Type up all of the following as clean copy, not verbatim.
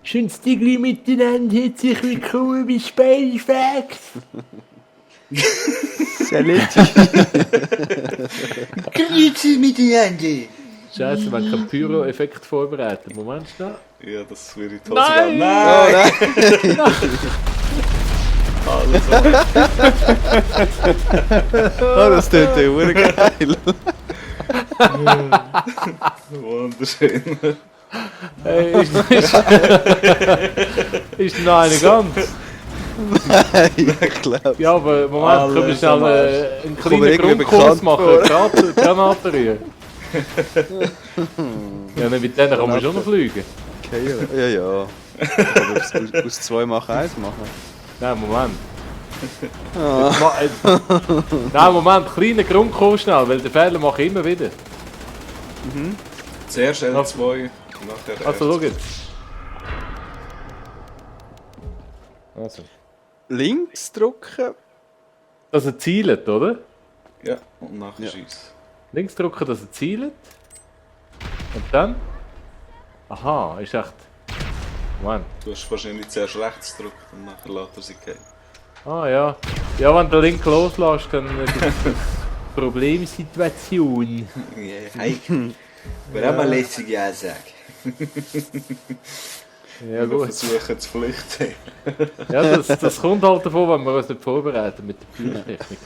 Schön Stigli miteinander, herzlich willkommen bei Spellfax. Saletti. Grüezi miteinander. Scheiße, wenn kein Pyro-Effekt vorbereitet. Moment schnell. Ja, das würde ich toll Nein! Nein! Alles Oh, das tut ja geil. wunderschön. Hey, ist noch eine ganz? Ich glaube. Ja, aber Moment, können wir Alles schnell am Arsch. einen Kommt mir kleinen irgendwie Grundkurs bekannt machen? Granaten rühren. Ja, dann mit denen kann man schon noch fliegen. Ja, ja. Aber aus 2 machen 1 machen. Nein, Moment. Nein, Moment, kleiner Grundkurs schnell, weil den Fehler mache ich immer wieder. Zuerst L2, nachher Also, schau jetzt. Also. Links drücken. Dass er zielt, oder? Ja, und nachher Ja. Scheiss. Links drücken, dass er zielt. Und dann? Aha, ist echt... Moment. Du hast wahrscheinlich zuerst rechts gedrückt und nachher lässt er sich gehen. Ah ja. Ja, wenn du den Link loslässt, dann gibt es eine Problemsituation. Ja, hey. Wäre auch mal lässige Ansage. Ja Wir gut. versuchen zu flüchten. Ja, das kommt halt davon, wenn wir uns nicht vorbereiten mit der Bühnentechnik.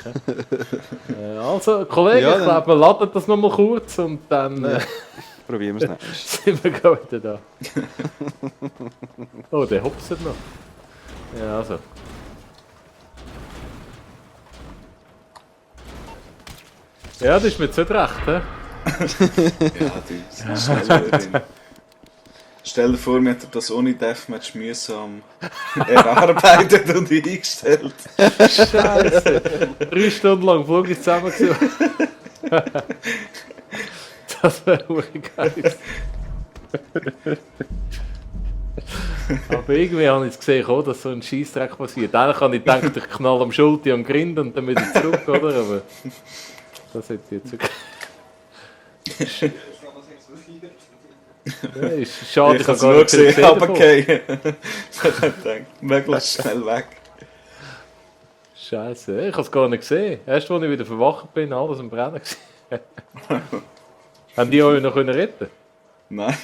Also, Kollegen, Ja, ich glaube, wir laden das nochmal kurz und dann Probieren wir es nicht. sind wir gerade wieder da. Oh, der hopset noch. Ja, also. Ja, das ist mir zu recht, hä? Ja, du, schnell drin. Stell dir vor, wir hätten das ohne Deathmatch mühsam erarbeitet und eingestellt. Scheiße! 3 Stunden lang Flug ist zusammengesucht. Das wäre geil. Aber irgendwie habe ich es gesehen, dass so ein Scheissdreck passiert. Eigentlich habe ich gedacht, ich knall am Schulti am Grind und dann wieder zurück, oder? Aber das hätte ich jetzt wirklich. Ja, ist schade, Ich habe es gar nur nicht viel gesehen, davon. runtergefallen. Ich habe gedacht, möglichst schnell weg. Scheiße, ich habe es gar nicht gesehen. Erst als ich wieder verwacht bin, alles am Brennen gewesen. Haben die euch noch retten können? Nein.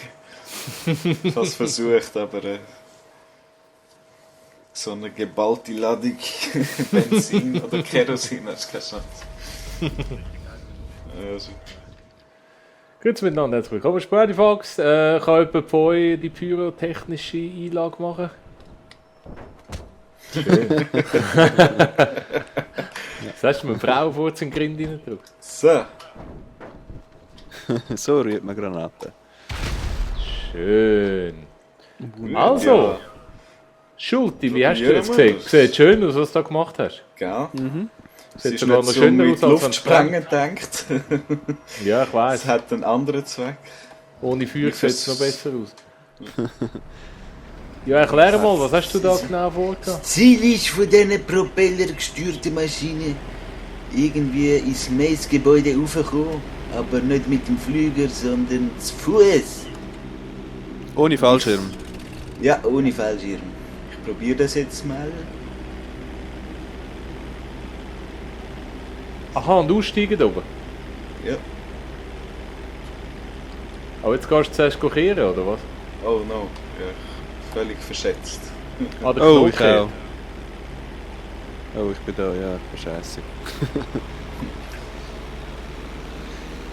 Ich habe es versucht, aber so eine geballte Ladung Benzin oder Kerosin hast du keine Chance. Also, Grüezi miteinander, herzlich willkommen. Spartifax, kann jemand von euch die pyrotechnische Einlage machen? Schön. Das hast du mir eine Frau vor zum Grind reingedrückt. so. So rührt man Granaten. Schön. Also, Ja, Schulti, wie hast du Probieren das wir gesehen? das. Sieht schön aus, was du da gemacht hast. gell? Es Sieht ist sogar nicht noch so schöner mit aus, als wenn Luft es sprengen gedacht. Ja, ich Es weiss. hat einen anderen Zweck. Ohne Feuer Ich sieht es vers- noch besser aus. Ja, erklär mal, was hast du da genau vorgehabt? Ziel ist von diesen propellergesteuerten Maschine irgendwie ins Messgebäude raufgekommen, aber nicht mit dem Flüger, sondern zu Fuß. Ohne Fallschirm. Ja, ohne Fallschirm. Ich probiere das jetzt mal. Aha, und aussteigen da oben. Ja. Aber jetzt gehst du zuerst kehren, oder was? Oh no. Ja, völlig verschätzt. Ah, der Oh, ich Knochen. auch. Oh, ich bin da, ja, ich bin scheiße.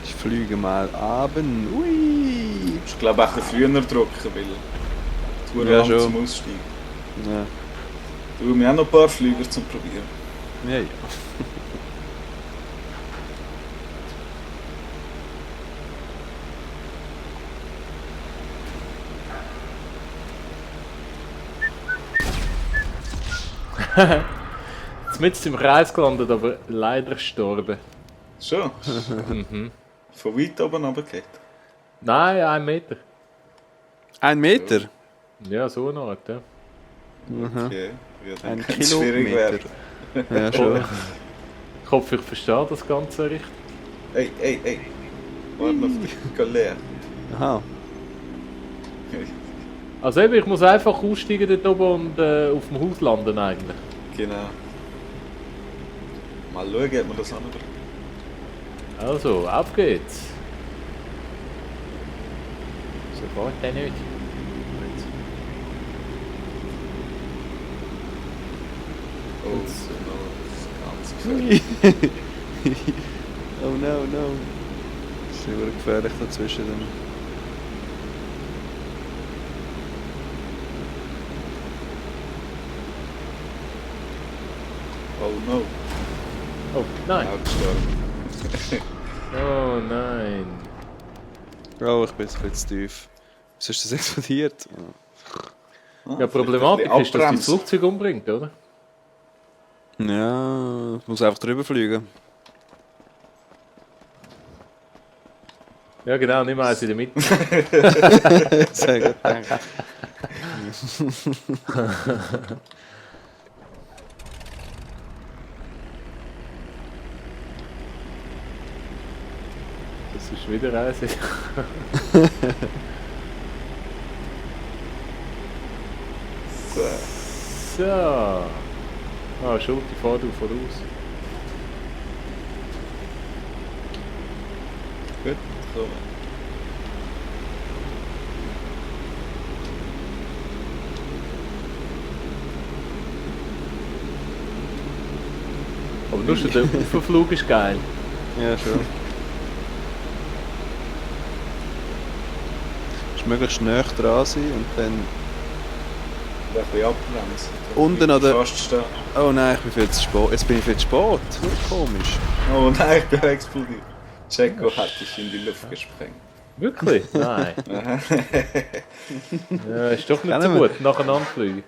Ich fliege mal abend. Ui! Ich glaube auch ein bisschen früher drücken, weil es Ja, lang schon. zum Aussteigen. Ja, Du, wir haben noch ein paar Flüger zum Probieren. ja, ja. Jetzt im Kreis gelandet, aber leider gestorben. Schon? Von weit oben runtergeht. Nein, 1 Meter. 1 Meter? Ja, so eine Art, ja. Okay. Ja, dann 1 könnte es schwierig Kilometer. werden. Ja, schon. Ich hoffe, ich verstehe das Ganze richtig. Ey. Warte auf die Galère. Aha. Also eben, ich muss einfach aussteigen dort oben und auf dem Haus landen eigentlich. Genau. Mal schauen, ob wir das anbringen. Also, auf geht's. Sofort der nicht. Oh, das ist noch ganz gefährlich. Oh no, no. Das ist immer gefährlich dazwischen. Dann. Oh no. Oh, nein. Auch gestorben. Oh nein. Oh, ich bin jetzt ein bisschen zu tief. Wieso ist das explodiert? Ah, Ja, Problematik vielleicht ein ist, dass die das bisschen Flugzeug umbringt, oder? Ja, ich muss einfach drüber fliegen. Ja genau, nimm eins in der Mitte. Sehr gut, danke. Das ist wieder eins. abbremsen. So. Ah, Schulti, fahr du voraus. Gut, komm. Aber nur schon der Aufflug ist geil. Ja, schon. Ist möglichst näher dran sein und dann... Ein bisschen abbremsen. Unten an der- Fast stehen. Oh nein, ich bin viel zu spät. Jetzt bin ich viel zu spät. Komisch. Oh nein, ich bin explodiert. Checo hat dich in die Luft gesprengt. Wirklich? Nein. Ja, ist doch nicht so Kennen wir. gut, nacheinander fliegen.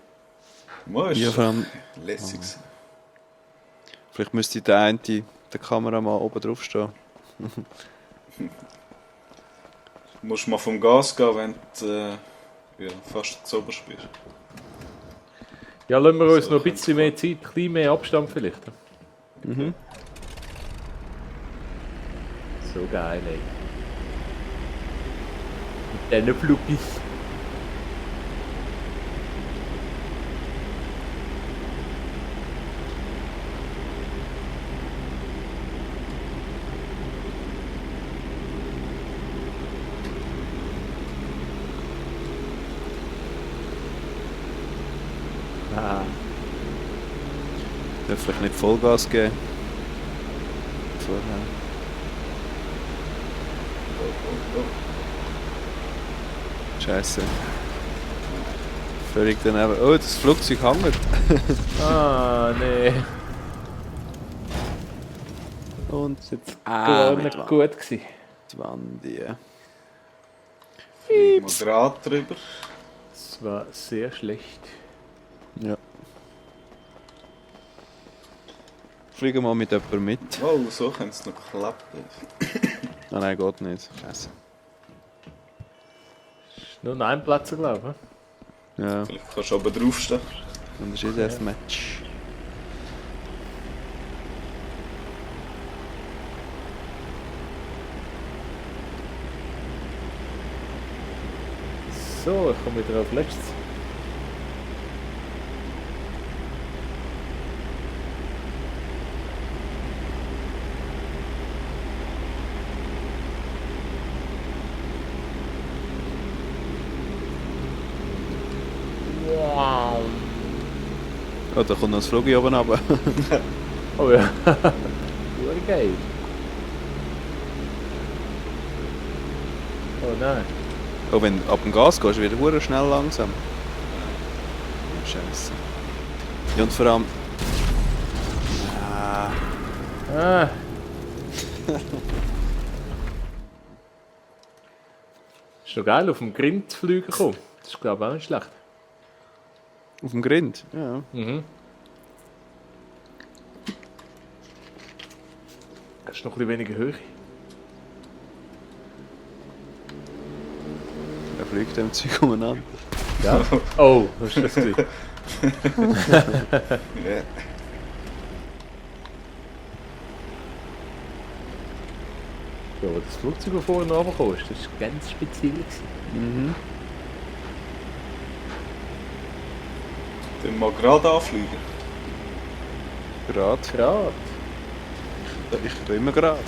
Muss. Ja, vor allem... Lässig sein. Vielleicht müsste der eine, der Kameramann oben drauf stehen. Du musst mal vom Gas gehen, wenn du ja, fast zu oberst bist. Ja, lassen wir uns So, noch ein bisschen mehr Zeit, ein bisschen mehr Abstand vielleicht. Mhm. So geil, ey. Mit diesen Flugis. Ah, Ich darf vielleicht nicht Vollgas geben. Vorher. Scheiße. Völlig daneben. Oh, das Flugzeug hängt. ah nee. Und Das ist jetzt Ah, gar mit nicht Wand. gut gewesen. die Wand, ja. Fliegen wir gerade drüber. Das war sehr schlecht. Ja. Fliegen wir mit jemandem mit. Oh, so könnte es noch klappen. Ah nein, geht nicht. Scheiße. Ist nur noch ein Platz, glaube ich. Ja, Vielleicht kannst du oben draufstehen. und das ist das Match. So, ich komme wieder auf letztes. Wow. Oh, da kommt noch das Flug hier oben runter. Oh ja. Sehr geil. Oh nein. Oh, wenn du ab dem Gas gehst, wird er schnell langsam. Scheiße. Ja, und vor allem... Ah, Ah. Ist doch geil, auf dem Grind zu fliegen kommen. Das ist glaube ich auch nicht schlecht. auf dem Grind. Ja. Mhm. Das ist noch ein bisschen weniger Höhe. Er fliegt dem Zeug umeinander. Ja? Oh, hast du das gesehen? Ja. Ja, aber das Flugzeug, das vorhin runtergekommen ist, das war ganz speziell gewesen. Mhm. Dann mal gerade anfliegen. Gerade. Gerade. Ich bin immer gerade.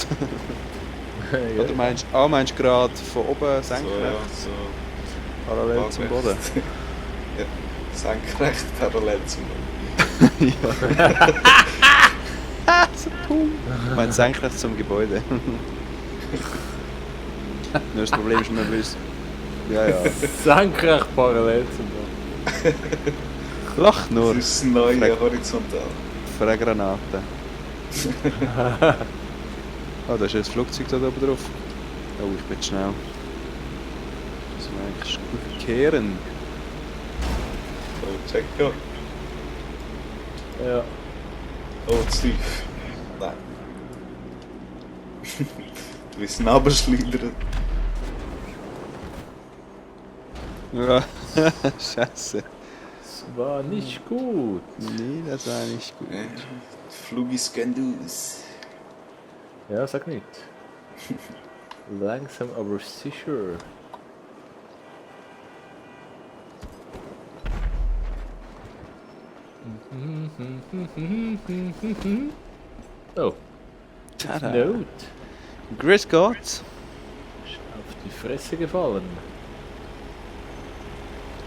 Ja. Oder meinst du gerade von oben So, senkrecht, ja, so. parallel zum Boden? Ja, senkrecht parallel zum Boden. So dumm. Ich meine senkrecht zum Gebäude. Nur das Problem ist, man will es... Ja, ja. Senkrecht parallel zum Boden. Lach nur. Das ist das neue Frag- Horizontal. Für eine Granate. Oh, da ist ein Flugzeug da oben drauf. Oh, ich bin zu schnell. Müssen wir eigentlich kehren? So, check ja. Ja. Oh, zu tief. Nein. Du bist runterschleudern. Ja, scheiße. Das war nicht gut. Nee, das war nicht gut. Ja, Flugis gehen aus. Ja, sag nicht. Langsam, aber sicher. Oh, Tada. Note. Grüß Gott. Ist auf die Fresse gefallen.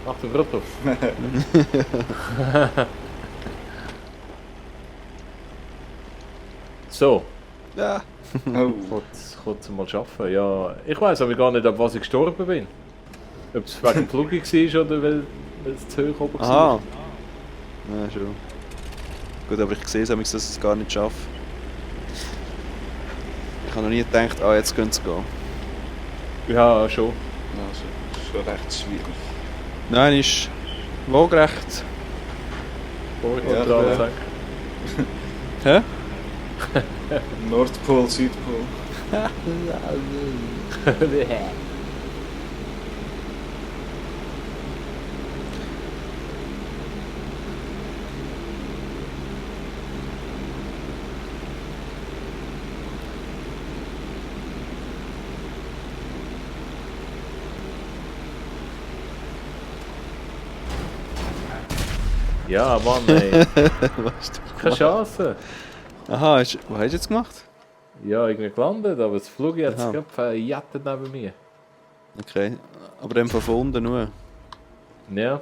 Achtung, Rotto. So, Ja. Oh, kurz mal arbeiten. Ja, ich weiß aber gar nicht, ab was ich gestorben bin. Ob es wegen dem Flug war oder weil es zu hoch oben Aha. war. Ja, schon. Gut, aber ich sehe es, dass ich es gar nicht schaffe. Ich habe noch nie gedacht, jetzt könnte es gehen. Ja, schon. ja, schon recht schwierig. Nein, ist waagrecht. Vorkontrolle Ja, sagen. Hä? Nordpol, Südpol. Ja, Mann, ey. Was du Keine Chance. Aha, was hast du jetzt gemacht? Ja, irgendwie gelandet, aber das Flug hat Aha. sich gerade verjettet neben mir. Okay, aber dann von unten nur. Ja.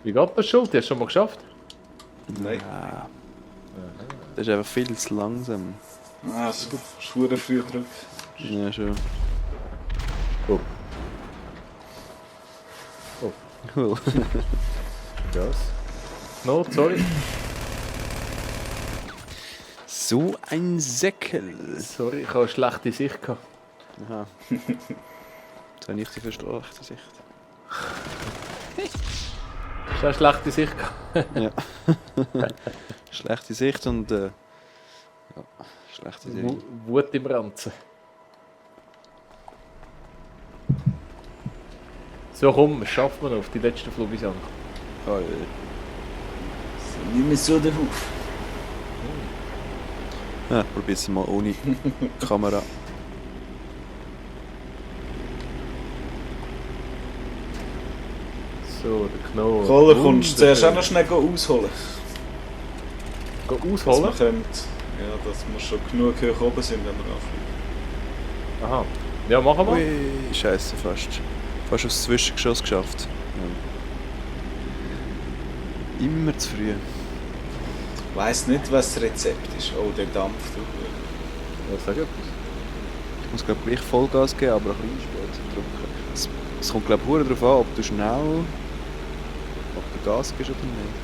Wie geht das, Schuld? Hast du schon mal geschafft? Nein. Ah. Das ist einfach viel zu langsam. Ah, es ist schwer früh drauf. Ja, schon. Oh. Cool. Was? No, sorry. So ein Säckel. Sorry, ich habe eine schlechte Sicht gehabt. Aha. Jetzt habe ich die verstreckte Sicht. Hast du eine schlechte Sicht gehabt? Ja. Schlechte Sicht und ja, schlechte Sicht. Wut im Ranzen. So komm, schafft man auf die letzten Flugis an. Oh, Nicht mehr so der Huf. ja, probier es mal ohne Kamera. So, der Knoll. Koller, kommst du zuerst auch noch schnell ausholen? Go Dass wir ausholen? können, ja, dass wir schon genug hoch oben sind, wenn wir anfliegen. Aha. Ja, machen wir. Ui, scheiße, fast. Fast aufs Zwischengeschoss geschafft. Ja. Immer zu früh. Ich weiss nicht, was das Rezept ist. Oh, der Dampf. Du. Ja, sag etwas. Ich muss glaube gleich Vollgas geben, aber ein bisschen später drücken. Es kommt glaube ich darauf an, ob du schnell... ob du Gas gibst oder nicht.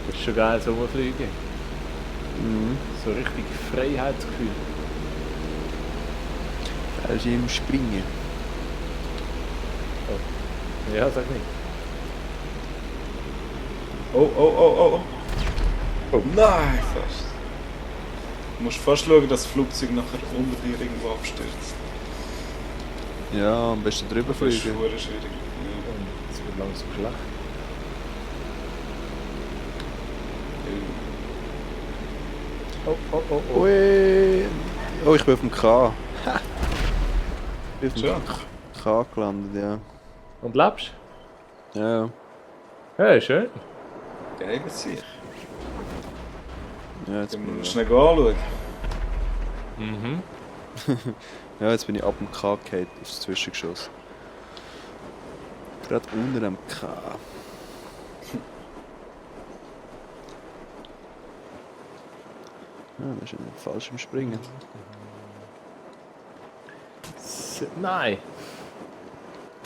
Das ist schon geil, so rumfliegen. Mhm. So richtig Freiheitsgefühl. Da ist im Springen. Ja, sag nicht. Oh, oh, oh, oh, oh. Oh nein, fast. Du musst fast schauen, dass das Flugzeug nachher unter dir irgendwo abstürzt. Ja, am besten drüber Das ist fliegen. verdammt schwierig. Ja. Und es wird langsam schlecht. Ui, Oh, ich bin auf dem K. Ha! Ich bin Schon? auf dem K gelandet, ja. Und lebst? Ja, Ja, schön. Geil sich. ja, jetzt Dann bin musst ich, du anschauen. Mhm. ja, jetzt bin ich ab dem K gefallen, aufs Zwischengeschoss. Gerade unter dem K. Ja, das ist falsch im Springen. Nein.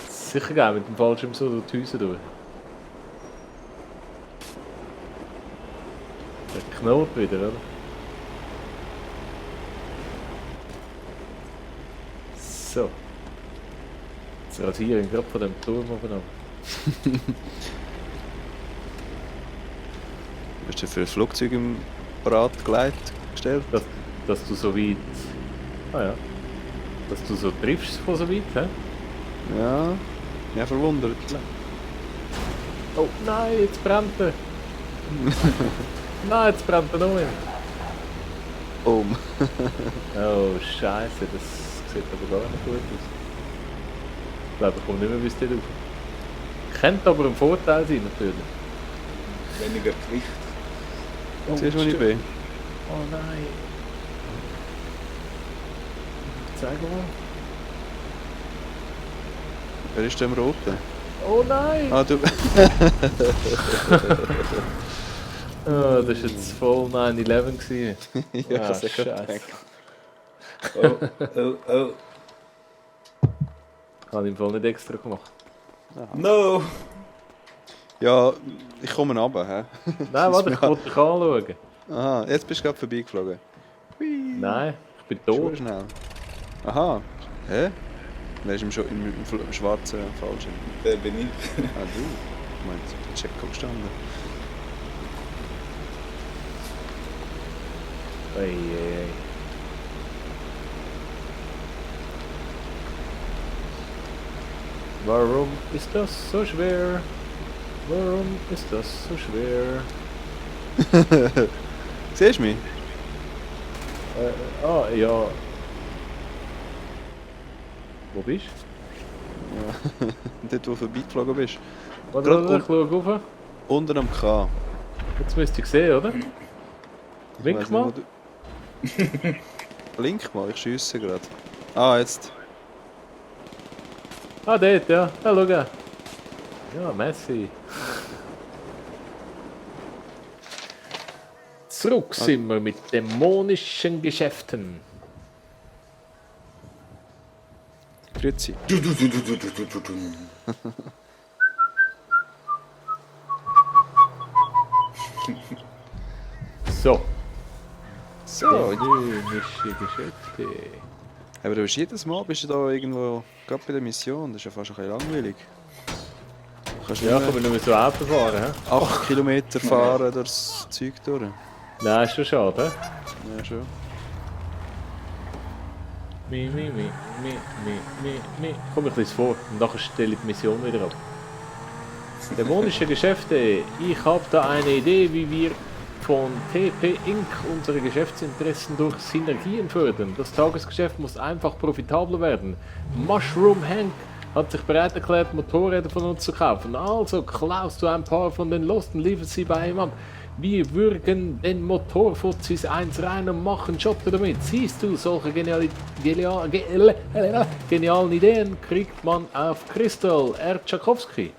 Sicher geil mit dem Fallschirm so durch die Häuser durch. Der knallt wieder, oder? So. Jetzt rasiere ich gerade von dem Turm oben ab. Hast du für ein Flugzeug im Parat gestellt? Dass du so weit... Ah ja. Dass du so triffst von so weit, hä? Ja, ja, verwundert. Oh nein, jetzt brennt er! Nein, jetzt brennt er noch mehr! Oh, Oh Scheiße, das sieht aber gar nicht gut aus. Ich glaube, ich komme nicht mehr bis dort rauf. Könnte aber ein Vorteil sein, natürlich. Weniger Gewicht. siehst du, wo ich bin? Oh nein! Zeig mal. Wer ist denn im Roten? Oh nein! Ah, du. Oh, das war jetzt voll 9/11 gewesen. Ja, Ah, das ist Scheiße. Oh. Habe ich im Fall nicht extra gemacht. No! Ja, ich komme runter, hä? Nein, warte, ich wollte dich anschauen. Aha, jetzt bist du gerade vorbeigeflogen. Nein, ich bin Schon tot. schnell. Aha. Hä? Wer ist im schwarzen Fallschirm? Der bin ich. Ah, du. Ich meine, der Checo gestanden. Ei. Warum ist das so schwer? Warum ist das so schwer? Siehst du mich? Ja. Wo bist Ja. Dort, wo du vorbeigeflogen bist. du? Warte, Gerade ich schau rauf. Unten am K. Jetzt müsst ihr sehen, oder? Ich Wink weiss mal. nicht, wo du- Blink mal, ich schiesse gerade. Ah, jetzt. Ah, dort, ja. Da, schau. Ja, Messi. Zurück sind wir mit dämonischen Geschäften. Grüezi. So. So, Dämonische Geschäfte. aber du bist jedes Mal bist du da irgendwo, gerade bei der Mission, das ist ja fast ein bisschen langweilig. Kannst du Ja, nicht kann man nicht mehr so Auto fahren, hä? 8 Kilometer fahren durchs Zeug durch? Nein, ist schon schade, hä? Ja, schon. Mi. Komm ich ein bisschen vor und nachher stelle ich die Mission wieder ab. Dämonische Geschäfte. Ich habe da eine Idee, wie wir von TP Inc. unsere Geschäftsinteressen durch Synergien fördern. Das Tagesgeschäft muss einfach profitabler werden. Mushroom Hank hat sich bereit erklärt, Motorräder von uns zu kaufen. Also klaust du ein paar von den Lost und lieferst sie bei ihm ab. Wir würgen den Motorfuzis eins rein und machen Schotter damit. Siehst du, solche genialen Ideen kriegt man auf Crystal R. Tchaikovsky.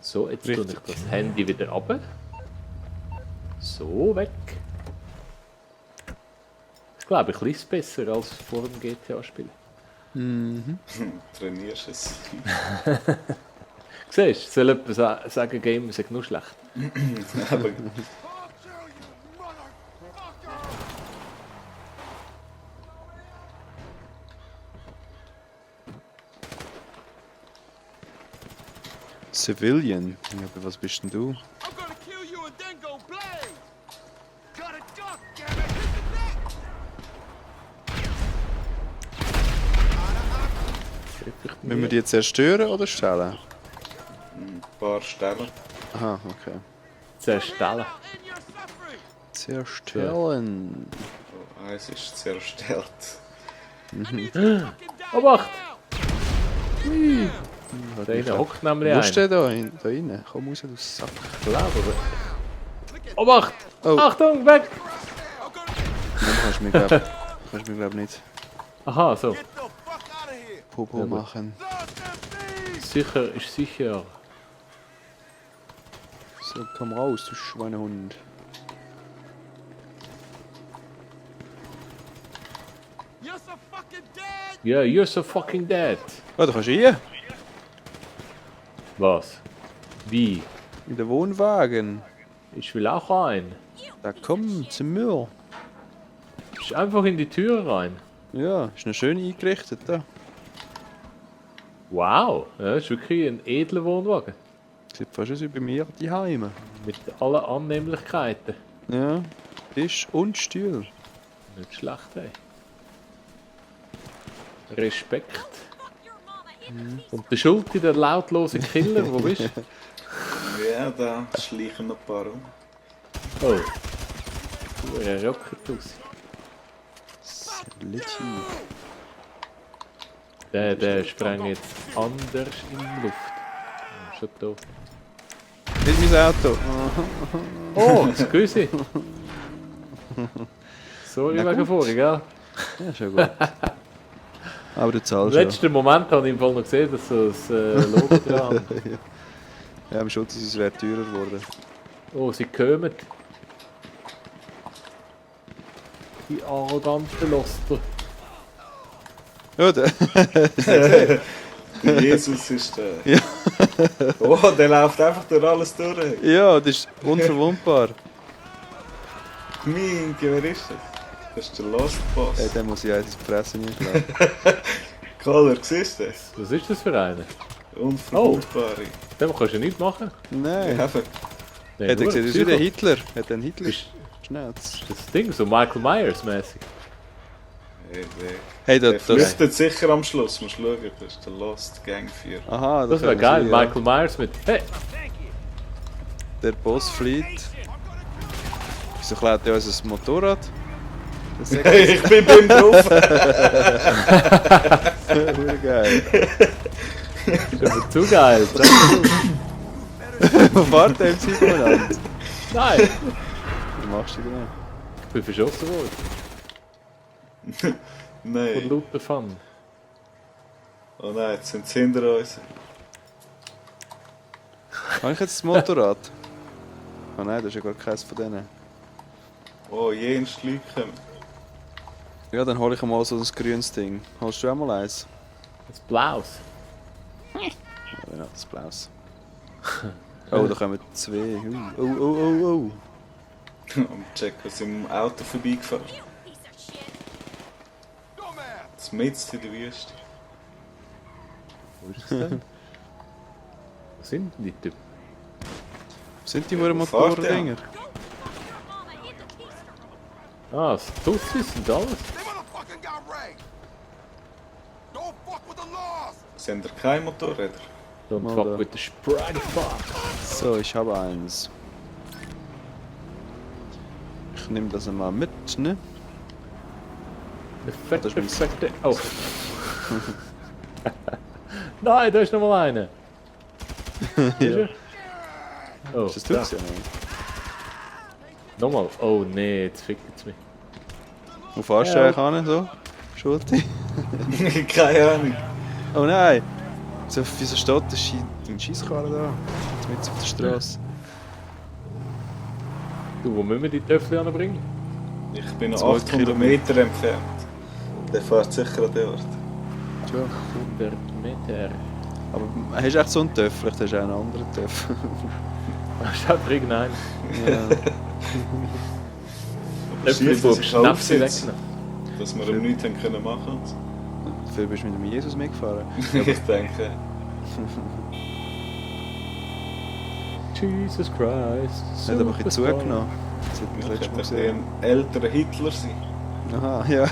So, jetzt tue ich das Handy wieder ab. So, weg. Ich glaube, ich lese besser als vor dem GTA-Spiel. Trainierst es. Siehst du, soll jemand sagen, Game sei nur schlecht? Aber Civilian? Ja, aber was bist denn du? I'm gonna kill you and then go blade! Got a duck, damn it! Hit the neck! Müssen wir die zerstören oder stellen? ein paar Stellen. Aha, okay. Zerstellen. And you're suffering! Zerstellen. Ah, es ist sehr stealth. Obacht! Ui. Da hinten hockt nämlich Wo ist einer. der da rein? Komm raus, du Sack. Ich glaube, aber... Obacht! Oh. Achtung, weg! Nein, kannst du mir glaub nicht Aha, so. Get the fuck out of here! Popo Ja, gut. machen. Sicher ist sicher. So, komm raus, du Schweinehund. You're so fucking dead! Ja, you're so fucking dead. Oh, da kannst du rein. Was? Wie? In den Wohnwagen. Ich will auch rein. Da komm, zum Müll. Ich einfach in die Tür rein. Ja, ist noch schön eingerichtet da. Wow, ja, das ist wirklich ein edler Wohnwagen. Sieht fast aus wie bei mir die Heime. Mit allen Annehmlichkeiten. Ja, Tisch und Stuhl. Nicht schlecht, ey. Respekt. Und der Schulti, der lautlose Killer, wo bist du? Ja, da schleichen noch ein paar um. Oh. Er rockert aus. Litti. Der sprengt jetzt anders in die Luft. Oh, schon da. Nicht mein Auto. Aha. Oh, Excuse. Sorry Na wegen gut. vorher, gell? Ja, schon gut. Aber du Im zahlst ja. letzten Moment habe ich im Fall noch gesehen, dass so ein Logo dran. Ja, am Schutz ist es wäre teurer geworden. Oh, sie kommen. Die arroganten Loster. Ja, der. Der Jesus ist der. Ja. Oh, der läuft einfach durch alles durch. Ja, das ist unverwundbar. Mein, wer ist das? Das ist der Lost Boss. Hey, den muss ich eins in die Fresse einschlagen. Color, siehst du das? Was ist das für einer? Unverwundbare. Dem kannst du nichts machen. Nein. Ja, Nein, Hat er nur gesehen, das ist wie der Psycho. Hitler. Hat er einen Hitler? Ist Schnauz. das Ding so Michael Myers mäßig? Hey, der das. flüchtet sicher am Schluss, musst du schauen. Das ist der Lost Gangführer. Aha, Das wäre können geil, sie, ja. Michael Myers mit. Hey! Der Boss flieht. Wieso klaut er uns ein Motorrad? Das ist Ich bin beim drauf. echt geil. Das ist aber zu geil. Wo fährt der im Simulant? Nein! Was machst du genau? Ich bin verschossen worden. Von Nein. lauter Fun. Oh nein, jetzt sind sie hinter uns. Habe ich jetzt das Motorrad? Oh nein, das ist ja gar keins von denen. Oh, jenes Leute kommen. Ja, dann hole ich mal so ein grünes Ding. Holst du auch mal eins? Das Blaus. Ja, das Blaus. Oh, da kommen zwei. Oh, oh, oh, oh. Und check, was im Auto vorbeigefahren. Das Mitz in der Wüste. Wo ist das denn? Wo sind denn die Typen? Wo sind die Ja, ja, wo fährt Motordinger? Ah, das Tussis und alles. They motherfucking got Ray! Don't fuck with the laws! Sind da keine Motorräder? Don't Mal fuck da. with the Sprite Fuck. So, ich habe eins. Ich nehme das mal mit, ne? Fette, Das ist mein- fette. Oh. Nein, da ist noch mal einer. Ja. Oh, Ist das du? da. Ja, Nochmal. Oh nee, jetzt fickt es mich. wo fährst du Ja. eigentlich an, so? Schulti? Keine Ahnung. Oh nein! So, wieso steht der Scheisskarre da? Jetzt auf der Straße. Du, wo müssen wir die Töffel anbringen? Ich bin noch 2 800 Meter entfernt. Der fährt sicher an den Ort. Ja. 100 Meter. Aber hast du echt so einen Töff? Vielleicht hast du auch einen anderen Töff. Schaut irgendein. Ja. Töffel, Schief, wo dass ich Schnapsi aufsitze, wegnehmen. dass wir ihm nichts haben können machen. Dafür bist du mit dem Jesus mitgefahren. Ich denke, Jesus Christ. Das hat aber ein bisschen Superstar. zugenommen. Das hat mich ich letztes Mal könnte gesehen. ein älterer Hitler sein. Aha, ja.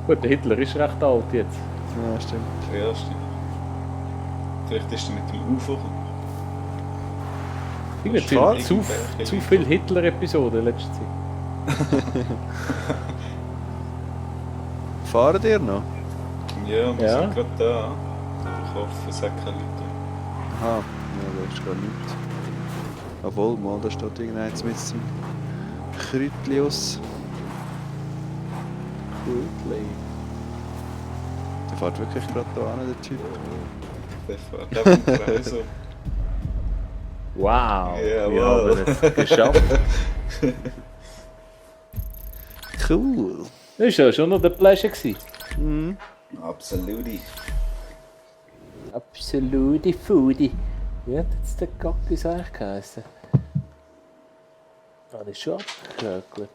Gut, der Hitler ist recht alt jetzt. Ja, stimmt. Ja, stimmt. Vielleicht ist er mit dem UFO gekommen. Irgendwie Schade. zu viel Hitler-Episoden in letzter Zeit. Fahren ihr noch? Ja, wir Ja. sind gerade da. Ich hoffe, es hat keine Leute. Aha, ja, da ist gar nichts. Obwohl, mal, da steht irgendeins mit dem Krütlius. Krütli. Der fährt wirklich gerade da an, der Typ. Der fährt auf dem Kreis um. Wow, Jawohl. wir haben es geschafft. Cool. Das war ja schon noch der Pleasure gewesen. Mhm. Absolut. Absolute Foodie. Wie hat jetzt der Gackis eigentlich geheißen? Ah, das ist schon abgehört, gut.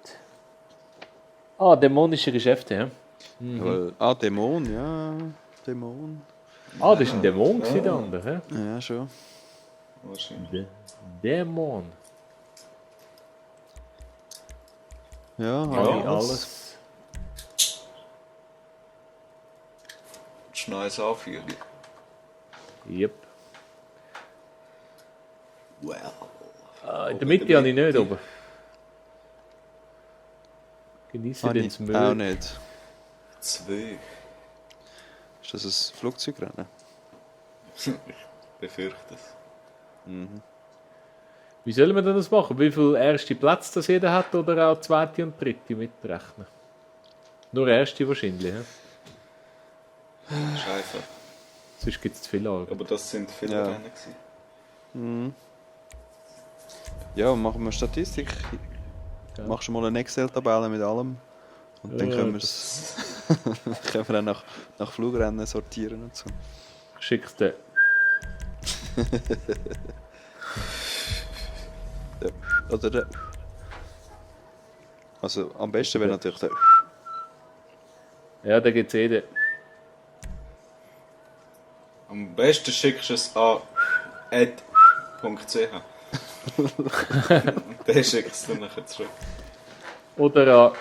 Ah, dämonische Geschäfte, ja? Weil, ah, Dämon, ja. Dämon. Ah, das war ein Dämon, gewesen, der andere, ja? Ja, schon. Wahrscheinlich. Dämon. Ja, Habe ich alles. alles. Schnelles Anführen. Yep. Well. Ah, in der Mitte habe ich nicht oben. Genieße den auch Müll. nicht. 2. Ist das ein Flugzeugrennen? Befürchte es. Mhm. Wie sollen wir denn das machen? Wie viele erste Plätze das jeder hat oder auch zweite und dritte mitrechnen? Nur erste wahrscheinlich, ja? Scheiße. Sonst gibt es zu viele Arbeit. Aber das sind viele Ja. Rennen gewesen. Mhm. Ja, machen wir Statistik. Ja. Machst du mal eine Excel-Tabelle mit allem. Und dann Ja, können, können wir dann nach Flugrennen sortieren und so. Schickst du. Ja. Oder der. Also am besten wäre natürlich der. Ja, da gibt es jeden. Am besten schickst du es an ed.ch. Der schickt es dann nachher zurück. Oder an.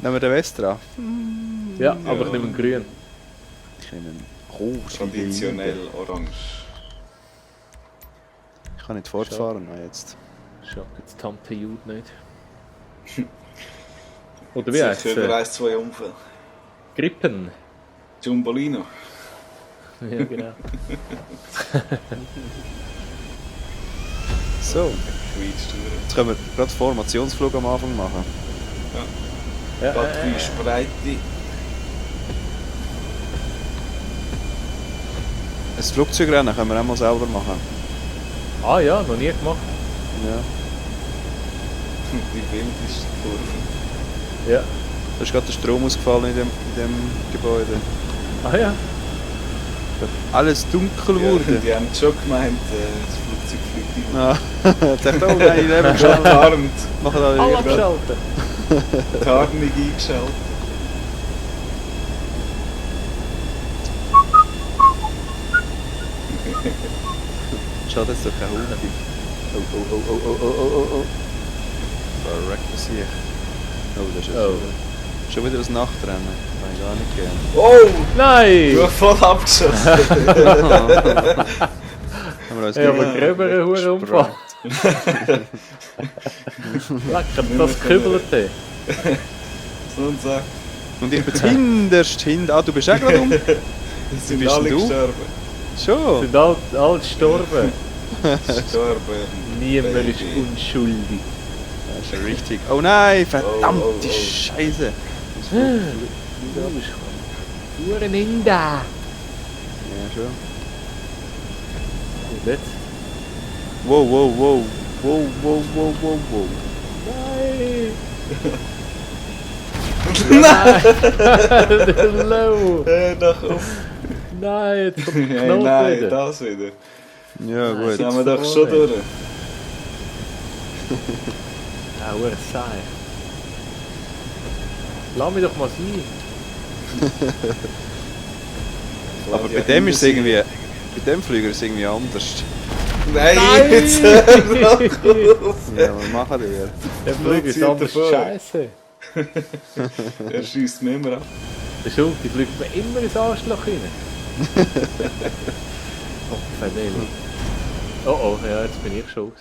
Nehmen wir den Vestra. Ja, aber ich nehme einen grün. Ich nehme einen rot. Traditionell orange. Ich kann nicht fortfahren noch jetzt. Schau jetzt Tante Jude nicht. Oder wie heißt Sicher über es? 1-2 Unfälle. Grippen. Jumbolino. Ja, genau. So, Schweizsteuer. jetzt können wir gerade Formationsflug am Anfang machen. Ja, Batteriespreite. Ein Flugzeugrennen können wir auch mal selber machen. Ah ja, noch nie gemacht. Ja. Wie wild ist die Kurve? Ja. Da ist gerade der Strom ausgefallen in dem Gebäude. Ah ja. Alles dunkel Ja, wurde. die haben schon gemeint, das Flugzeug fliegt Ah, jetzt dachte ich, oh nein, ich lebe immer. schnell. Tarnt. Machen alle Alle wieder. abschalten. Tarnung eingeschaltet. Schaut jetzt doch kein Hund. Oh, oh, oh, oh, oh, oh, oh, oh. Verreckt das hier. Oh, das ist Oh. schon wieder das Nachtrennen. Kann ich gar nicht gehen. Oh! Nein! Du hast voll abgeschossen. Haben wir uns Ja, aber gegen- gröberen Hurenunfall. Lecker, das Kübelte. So und so. Und ich bin hinterst hinter. Ah, du bist auch gerade um? Es sind bist alle denn du? gestorben. Schon? Sind alle gestorben. Gestorben. Niemand ist Baby. unschuldig. Das ist ja richtig. Oh nein, verdammte Oh, oh, oh. Scheiße. Hureninda. Ja, schon. Und jetzt? Wow, wow, wow. Wow, wow, wow, wow, wow. Nein! Low! Nach oben. Nein, jetzt kommt der Hey, Knoten nein, wieder. das wieder. Ja, Nein, gut. Das haben wir doch vorne. schon durch. Ah, hure sei. Lass mich doch mal sein. Aber bei dem ist es irgendwie. Bei dem Flüger ist es irgendwie anders. Nein, Nein! jetzt hör doch auf. Ja, was machen wir? Der Flüger ist zieht anders davor. scheiße. Er schießt mir immer ab. Der Schulti fliegt mir immer ins Arschloch rein. Oh, Fadeli. Oh oh, ja, jetzt bin ich schuld.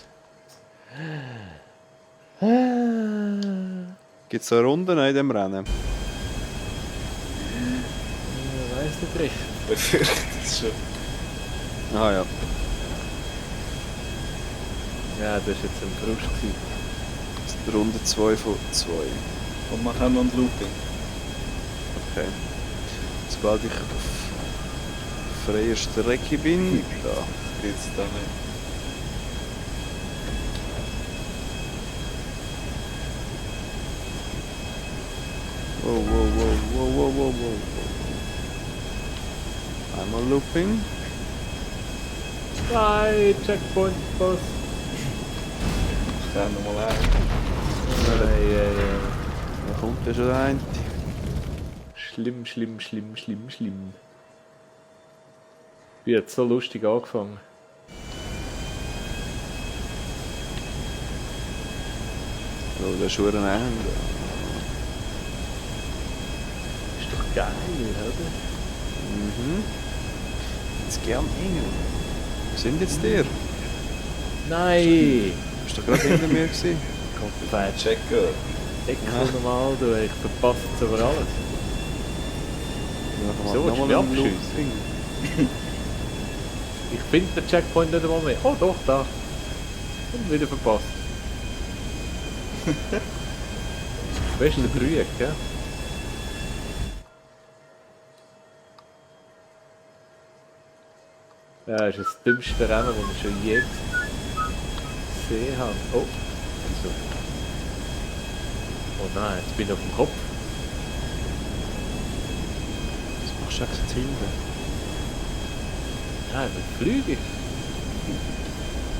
Gibt es so Runden in diesem Rennen? Ich weiss nicht richtig. Befürchtet es schon. Ah ja. Ja, das war jetzt ein Frust. Gewesen. Das ist Runde 2 von 2. Und wir haben noch ein Looping. Okay. Sobald ich auf freier Strecke bin, da. Jetzt da nicht. Wow, wow, wow, wow, wow, wow, wow. Einmal Looping. Nein, Checkpoint, Boss. Ich kann noch mal ein. Da kommt ja schon der eine. Schlimm, schlimm, schlimm, schlimm, schlimm. Wie hat so lustig angefangen. So, der ist schon ein Ende. Ist doch geil, oder? Mhm. Jetzt gern Engel. Wo sind jetzt der? Nein! Bist du gerade hinter mir gewesen? Kommt der Checker. Deckel normal, du, ich verpasse jetzt aber alles. So, Nochmal willst du mich ein abschiessen? Looping. Ich finde den Checkpoint nicht einmal mehr. Oh doch, da. Und wieder verpasst. Beste Brühe, gell? Ja, das ist das dümmste Rennen, das ich schon je gesehen habe. Oh, wieso? Oh nein, jetzt bin ich auf dem Kopf. Was machst du jetzt hinten? Nein, mit Flügen.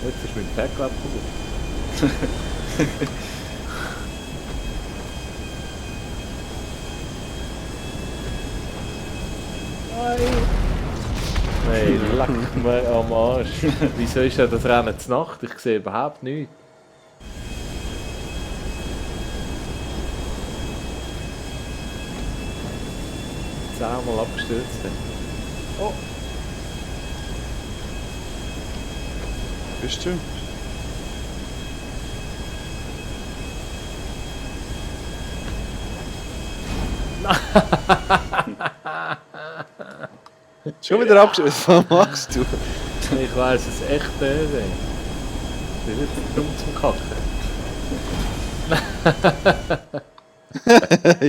Jetzt ist mein Päckchen abgekommen. Hey, leck mir am Arsch. Wieso ist ja das Rennen zur Nacht? Ich sehe überhaupt nichts. Zehnmal abgestürzt. Oh, Bist du? Schon wieder abgeschlossen? Was machst du? ich weiss es echt nicht. Ey. Ich bin jetzt dumm zum Kacken.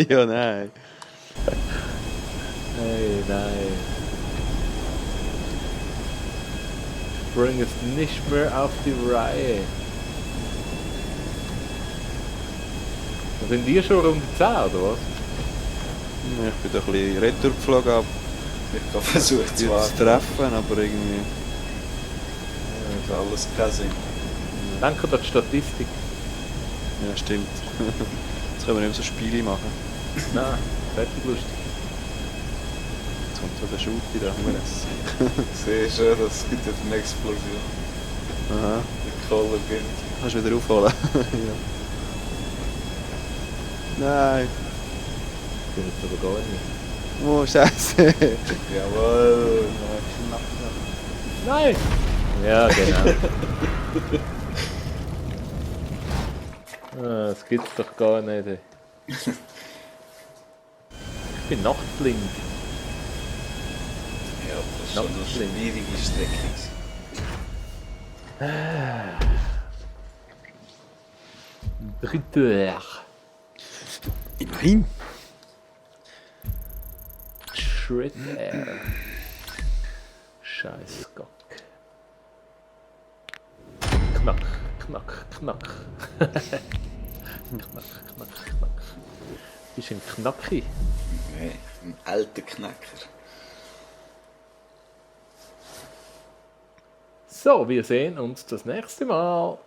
Ja, nein. Hey, nein. Bring es nicht mehr auf die Reihe. Sind die schon um die 10 oder was? Ich bin doch ein bisschen retour geflogen, aber Ich habe versucht zu zu warten. treffen, aber irgendwie... Das ist alles kein Sinn. Danke an die Statistik. Ja, stimmt. Jetzt können wir nicht mehr so Spiele machen. Nein, fertig lustig. Jetzt kommt so der Shooty da. Ich sehe schon, das gibt jetzt eine Explosion. Aha. Die Kohle beginnt. Kannst du wieder aufholen? Ja. Nein. Ich bin jetzt aber gar nicht. Oh, Scheiße. Jawohl. Nein! Ja, genau. Das gibt's doch gar nicht. Ey. Ich bin nachtblind. Ja, das ist schon eine schwierige Strecke. Dritter. Immerhin. Shredder. Scheiß Gott. Knack, knack, knack. Knack, knack, knack. Bist ein Knacki? Nee, ein alter Knacker. So, wir sehen uns das nächste Mal.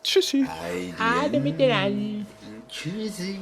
Tschüssi. Heidi. Ade miteinander. Tschüssi.